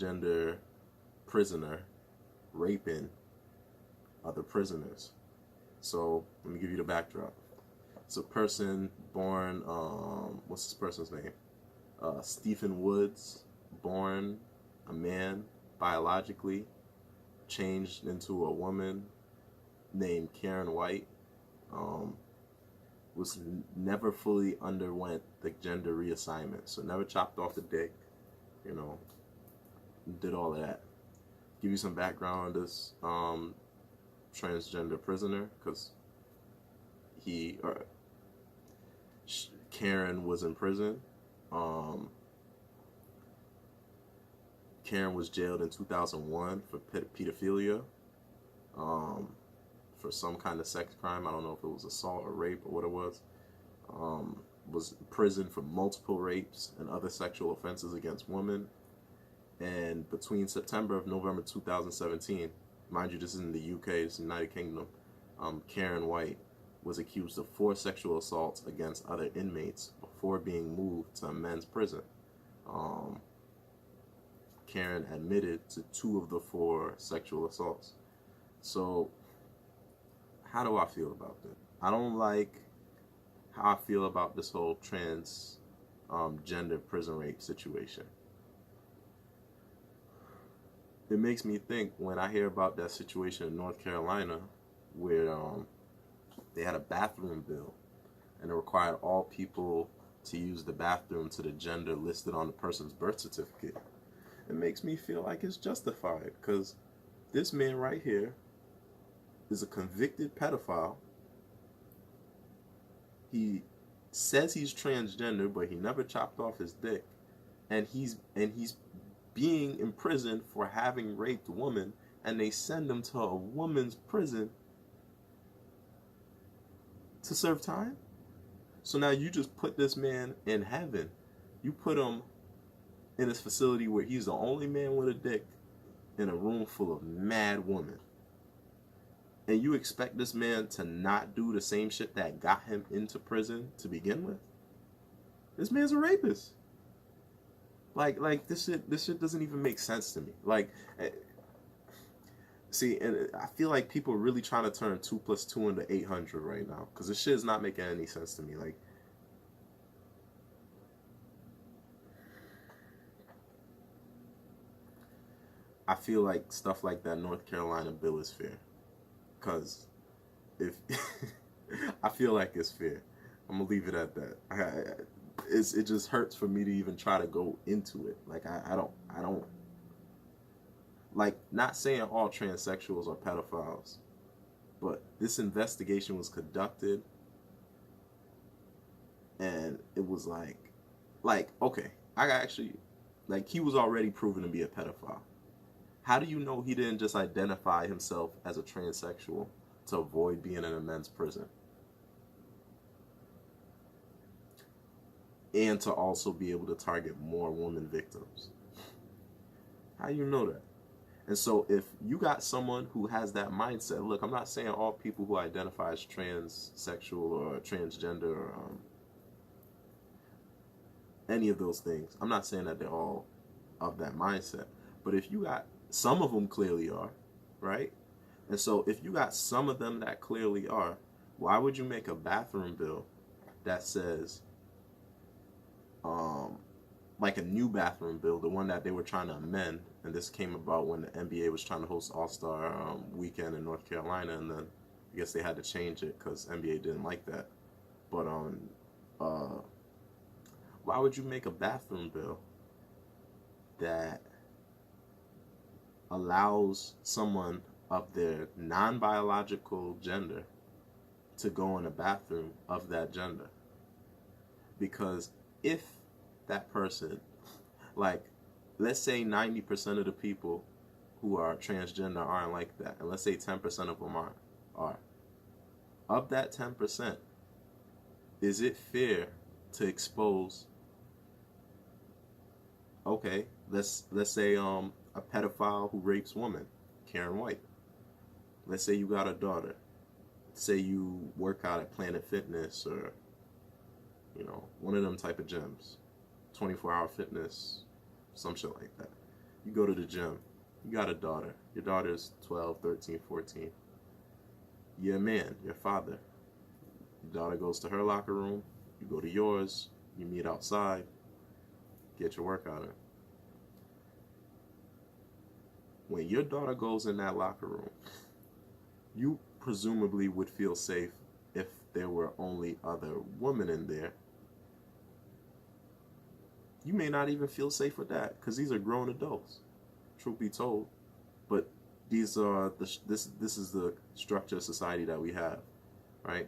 transgender prisoner raping other prisoners. So let me give you the backdrop. It's a person born, what's this person's name? Stephen Woods, born a man biologically, changed into a woman named Karen White. Was never fully underwent the gender reassignment, so never chopped off the dick, you know, did all of that. Give you some background on this transgender prisoner, because Karen was in prison. Karen was jailed in 2001 for pedophilia, for some kind of sex crime. I don't know if it was assault or rape or what it was. Was in prison for multiple rapes and other sexual offenses against women. And between September of November 2017, mind you, this is in the UK, it's the United Kingdom, Karen White was accused of 4 sexual assaults against other inmates before being moved to a men's prison. Karen admitted to 2 of the 4 sexual assaults. So, how do I feel about that? I don't like how I feel about this whole gender prison rape situation. It makes me think when I hear about that situation in North Carolina where they had a bathroom bill and it required all people to use the bathroom to the gender listed on the person's birth certificate. It makes me feel like it's justified, because this man right here is a convicted pedophile. He says he's transgender, but he never chopped off his dick, and he's being imprisoned for having raped a woman, and they send him to a woman's prison to serve time. So now you just put this man in heaven. You put him in this facility where he's the only man with a dick in a room full of mad women. And you expect this man to not do the same shit that got him into prison to begin with? This man's a rapist. Like this shit doesn't even make sense to me. See, and I feel like people are really trying to turn 2 + 2 into 800 right now, because this shit is not making any sense to me. Like, I feel like stuff like that North Carolina bill is fair, because if I feel like it's fair, I'm gonna leave it at that. It just hurts for me to even try to go into it. Like I don't like, not saying all transsexuals are pedophiles, but this investigation was conducted, and it was like okay, he was already proven to be a pedophile. How do you know he didn't just identify himself as a transsexual to avoid being in a men's prison? And to also be able to target more women victims. How do you know that? And so if you got someone who has that mindset, look, I'm not saying all people who identify as transsexual or transgender or any of those things, I'm not saying that they're all of that mindset. But if you got, some of them clearly are, right? And so if you got some of them that clearly are, why would you make a bathroom bill that says, like a new bathroom bill, the one that they were trying to amend, and this came about when the NBA was trying to host All-Star weekend in North Carolina, and then I guess they had to change it because NBA didn't like that. But why would you make a bathroom bill that allows someone of their non-biological gender to go in a bathroom of that gender? Because if that person, like, let's say 90% of the people who are transgender aren't like that, and let's say 10% of them are. Of that 10%, is it fair to expose, okay, let's say a pedophile who rapes women, Karen White. Let's say you got a daughter. Say you work out at Planet Fitness or, one of them type of gyms, 24-hour fitness, some shit like that. You go to the gym. You got a daughter. Your daughter's 12, 13, 14. You're a man, your father. Your daughter goes to her locker room. You go to yours. You meet outside. Get your workout in. When your daughter goes in that locker room, you presumably would feel safe if there were only other women in there. You may not even feel safe with that because these are grown adults, truth be told. But these are this is the structure of society that we have, right?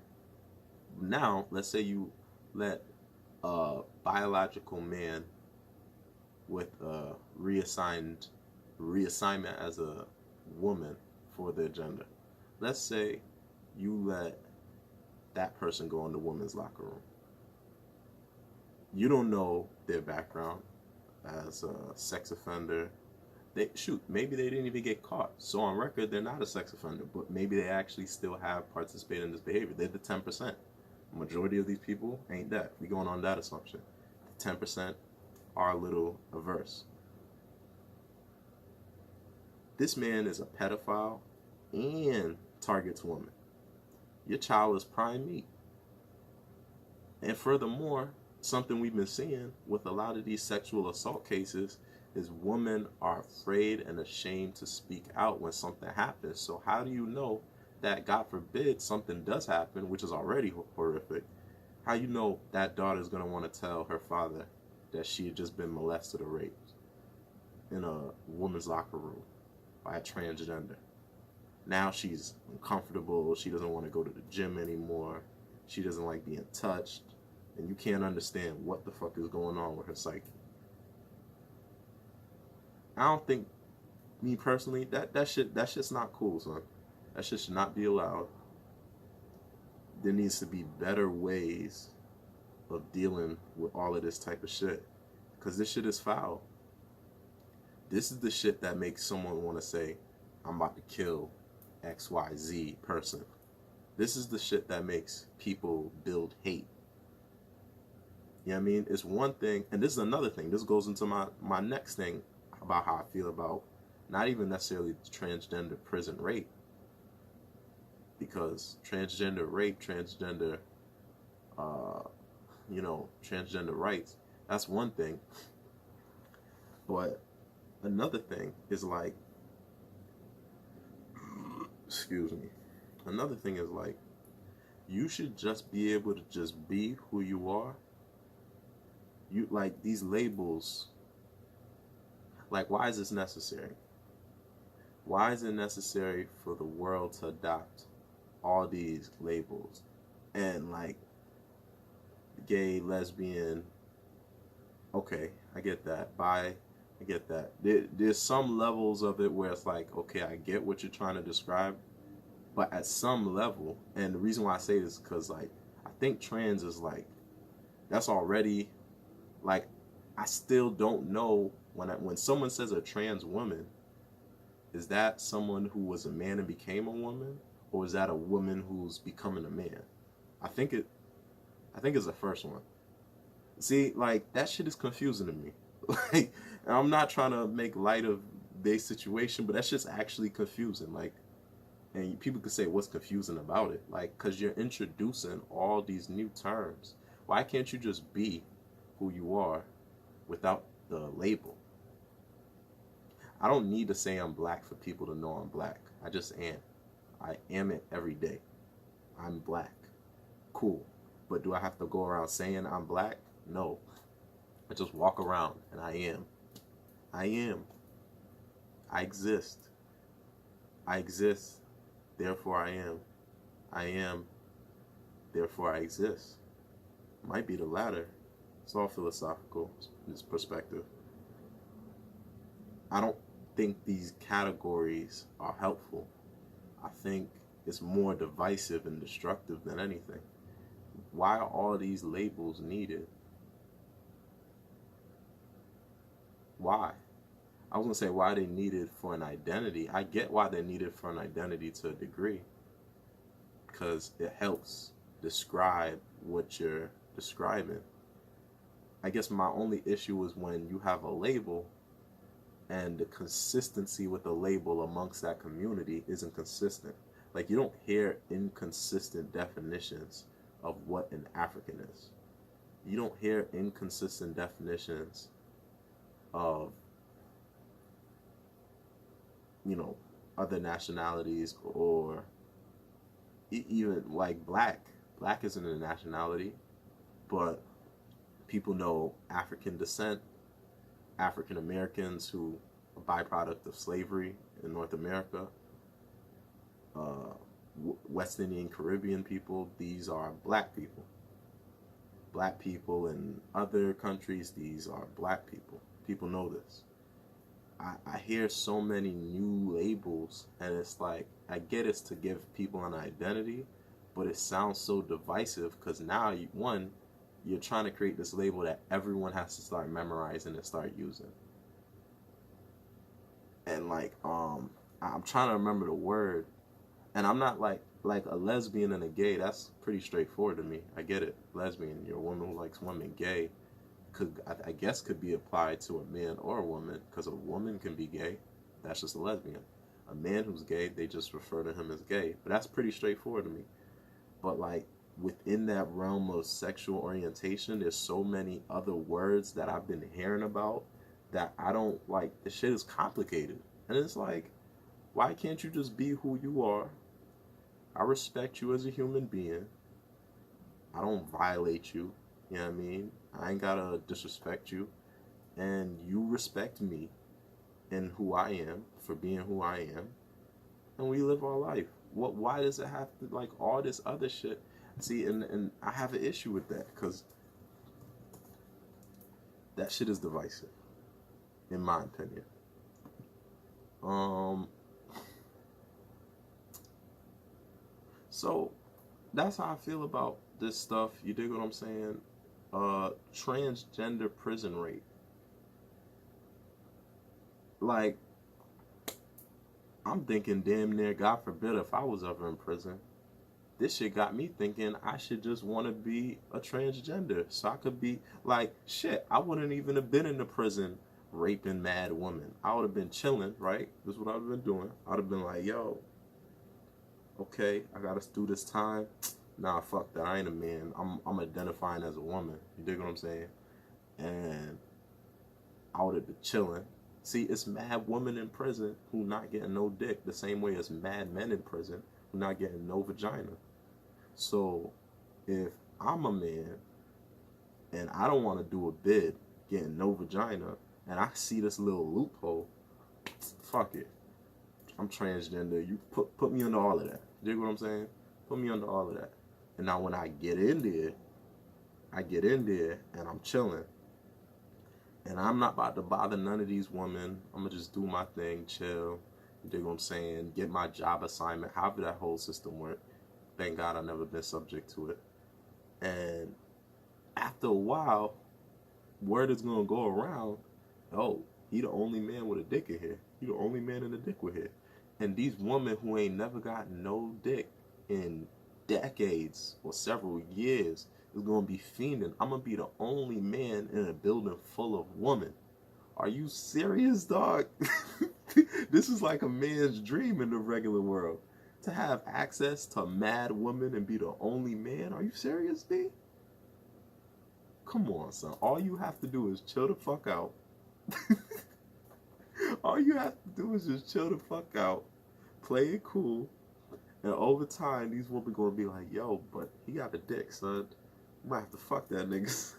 Now, let's say you let a biological man with a reassignment as a woman for their gender. Let's say you let that person go in the women's locker room. You don't know their background as a sex offender. Maybe they didn't even get caught. So on record, they're not a sex offender, but maybe they actually still have participated in this behavior. They're the 10%. The majority of these people ain't that. We're going on that assumption. The 10% are a little averse. This man is a pedophile and targets women. Your child is prime meat. And furthermore, something we've been seeing with a lot of these sexual assault cases is women are afraid and ashamed to speak out when something happens. So how do you know that, God forbid, something does happen, which is already horrific, how you know that daughter is going to want to tell her father that she had just been molested or raped in a woman's locker room by a transgender? Now she's uncomfortable. She doesn't want to go to the gym anymore. She doesn't like being touched. And you can't understand what the fuck is going on with her psyche. I don't think, me personally, that shit's not cool, son. That shit should not be allowed. There needs to be better ways of dealing with all of this type of shit. Because this shit is foul. This is the shit that makes someone want to say, I'm about to kill XYZ person. This is the shit that makes people build hate. You know what I mean? It's one thing, and this is another thing. This goes into my next thing about how I feel about not even necessarily transgender prison rape. Because transgender rape, transgender rights, that's one thing. But another thing is like, another thing is like, you should just be able to just be who you are. You, like, these labels, like, why is this necessary? Why is it necessary for the world to adopt all these labels? And like, gay, lesbian, okay, I get that. Bi, I get that. There's some levels of it where it's like, okay, I get what you're trying to describe, but at some level, and the reason why I say this is because, like, I think trans is like, that's already, like, I still don't know when someone says a trans woman, is that someone who was a man and became a woman, or is that a woman who's becoming a man? I think it's the first one. See, like, that shit is confusing to me. Like, and I'm not trying to make light of their situation, but that's just actually confusing. Like, and people could say, what's confusing about it? Like, because you're introducing all these new terms. Why can't you just be who you are without the label? I don't need to say I'm black for people to know I'm black. I just am. I am it every day. I'm black. Cool. But do I have to go around saying I'm black? No. I just walk around and I am. I am. I exist. I exist. Therefore I am. I am. Therefore I exist. Might be the latter. It's all philosophical in this perspective. I don't think these categories are helpful. I think it's more divisive and destructive than anything. Why are all these labels needed? Why? I was going to say why they needed for an identity. I get why they're needed for an identity to a degree. Because it helps describe what you're describing. I guess my only issue is when you have a label and the consistency with the label amongst that community isn't consistent. Like, you don't hear inconsistent definitions of what an African is. You don't hear inconsistent definitions of, you know, other nationalities, or even like black. Black isn't a nationality, but people know African descent, African Americans who are byproduct of slavery in North America, West Indian Caribbean people, these are black people. Black people in other countries, these are black people. People know this. I hear so many new labels, and it's like, I get it's to give people an identity, but it sounds so divisive, because now, you're trying to create this label that everyone has to start memorizing and start using. And like, I'm trying to remember the word, and I'm not like a lesbian and a gay, that's pretty straightforward to me. I get it. Lesbian, you're a woman who likes women. Gay I guess could be applied to a man or a woman, because a woman can be gay. That's just a lesbian. A man who's gay, they just refer to him as gay. But that's pretty straightforward to me. But like, within that realm of sexual orientation, there's so many other words that I've been hearing about that I don't like. The shit is complicated. And it's like, why can't you just be who you are? I respect you as a human being. I don't violate you. You know what I mean? I ain't gotta disrespect you. And you respect me and who I am for being who I am. And we live our life. Why does it have to, like, all this other shit? See, and I have an issue with that, because that shit is divisive, in my opinion. So that's how I feel about this stuff. You dig what I'm saying? Transgender prison rape. Like, I'm thinking, damn near, God forbid, if I was ever in prison, this shit got me thinking I should just want to be a transgender, so I could be like, shit, I wouldn't even have been in the prison raping mad women. I would have been chilling, right? This is what I would have been doing. I would have been like, yo, okay, I gotta do this time. Nah, fuck that. I ain't a man. I'm identifying as a woman. You dig what I'm saying? And I would have been chilling. See, it's mad women in prison who not getting no dick, the same way as mad men in prison who not getting no vagina. So if I'm a man and I don't want to do a bid getting no vagina, and I see this little loophole, fuck it. I'm transgender. You put me under all of that. You dig what I'm saying? Put me under all of that. And now when I get in there and I'm chilling. And I'm not about to bother none of these women. I'm going to just do my thing, chill. You dig what I'm saying? Get my job assignment, however that whole system works. Thank God I've never been subject to it. And after a while, word is going to go around, oh, he the only man with a dick in here. He the only man in the dick with here. And these women who ain't never got no dick in decades or several years is going to be fiending. I'm going to be the only man in a building full of women. Are you serious, dog? This is like a man's dream in the regular world. To have access to mad women and be the only man? Are you serious, D? Come on, son. All you have to do is chill the fuck out. All you have to do is just chill the fuck out. Play it cool. And over time, these women gonna be like, yo, but he got a dick, son. You might have to fuck that nigga.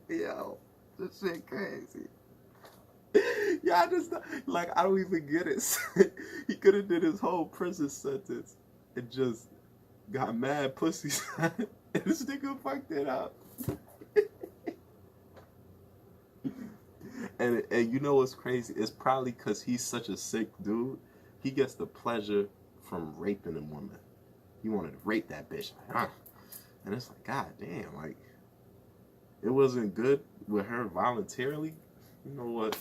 Yo, this shit crazy. Yeah, I just, like, I don't even get it. He could have did his whole prison sentence and just got mad pussy, and this nigga fucked it up. And you know what's crazy? It's probably because he's such a sick dude. He gets the pleasure from raping a woman. He wanted to rape that bitch. Like, and it's like, god damn, like, it wasn't good with her voluntarily. You know what?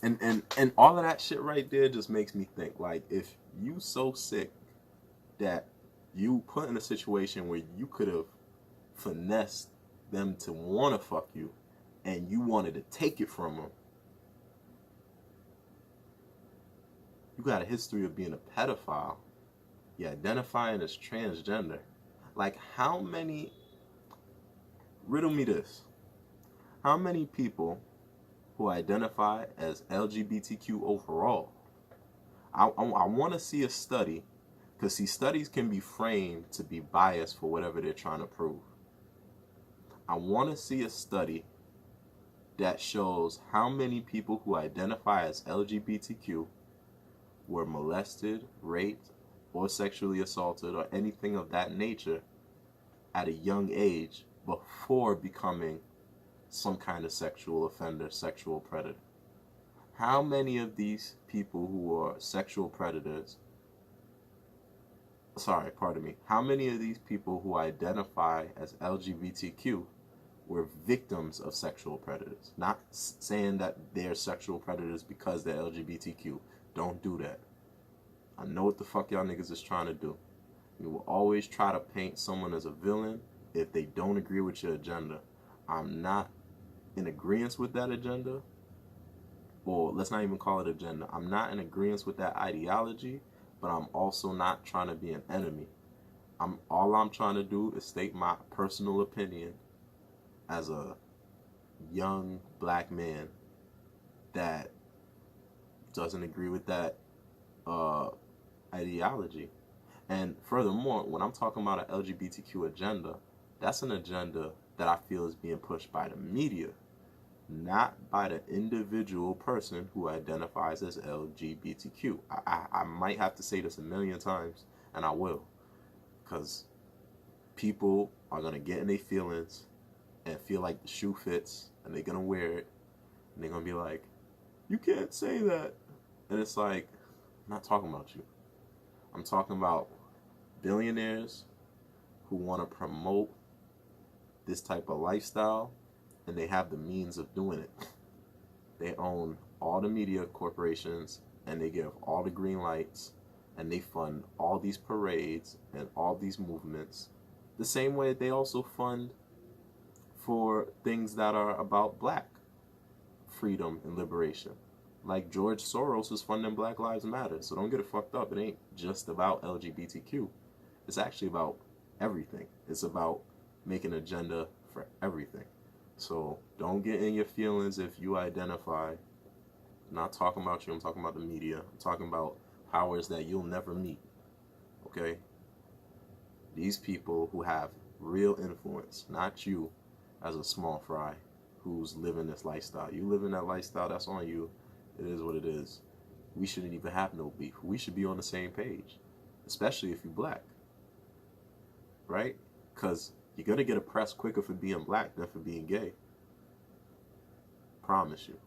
And all of that shit right there just makes me think, like, if you so sick that you put in a situation where you could have finessed them to want to fuck you and you wanted to take it from them, you got a history of being a pedophile, you're identifying as transgender. Like, how many, riddle me this, how many people who identify as LGBTQ overall, I want to see a study, because see, studies can be framed to be biased for whatever they're trying to prove. I want to see a study that shows how many people who identify as LGBTQ were molested, raped, or sexually assaulted, or anything of that nature at a young age before becoming some kind of sexual offender, sexual predator. How many of these people who are sexual predators, how many of these people who identify as LGBTQ were victims of sexual predators? Not saying that they're sexual predators because they're LGBTQ. Don't do that. I know what the fuck y'all niggas is trying to do. You will always try to paint someone as a villain if they don't agree with your agenda. I'm not in agreement with that agenda, or let's not even call it agenda. I'm not in agreement with that ideology, but I'm also not trying to be an enemy. All I'm trying to do is state my personal opinion as a young black man that doesn't agree with that ideology. And furthermore, when I'm talking about an LGBTQ agenda, that's an agenda that I feel is being pushed by the media, not by the individual person who identifies as LGBTQ. I might have to say this a million times, and I will, because people are going to get in their feelings and feel like the shoe fits, and they're going to wear it, and they're going to be like, you can't say that. And it's like, I'm not talking about you. I'm talking about billionaires who want to promote this type of lifestyle, and they have the means of doing it. They own all the media corporations, and they give all the green lights, and they fund all these parades and all these movements, the same way they also fund for things that are about black freedom and liberation. Like George Soros is funding Black Lives Matter, so don't get it fucked up. It ain't just about LGBTQ. It's actually about everything. It's about making an agenda for everything. So don't get in your feelings if you identify. I'm not talking about you, I'm talking about the media. I'm talking about powers that you'll never meet. Okay? These people who have real influence, not you as a small fry who's living this lifestyle. You living that lifestyle, that's on you. It is what it is. We shouldn't even have no beef. We should be on the same page, especially if you're black, right? Because you're going to get oppressed quicker for being black than for being gay. Promise you.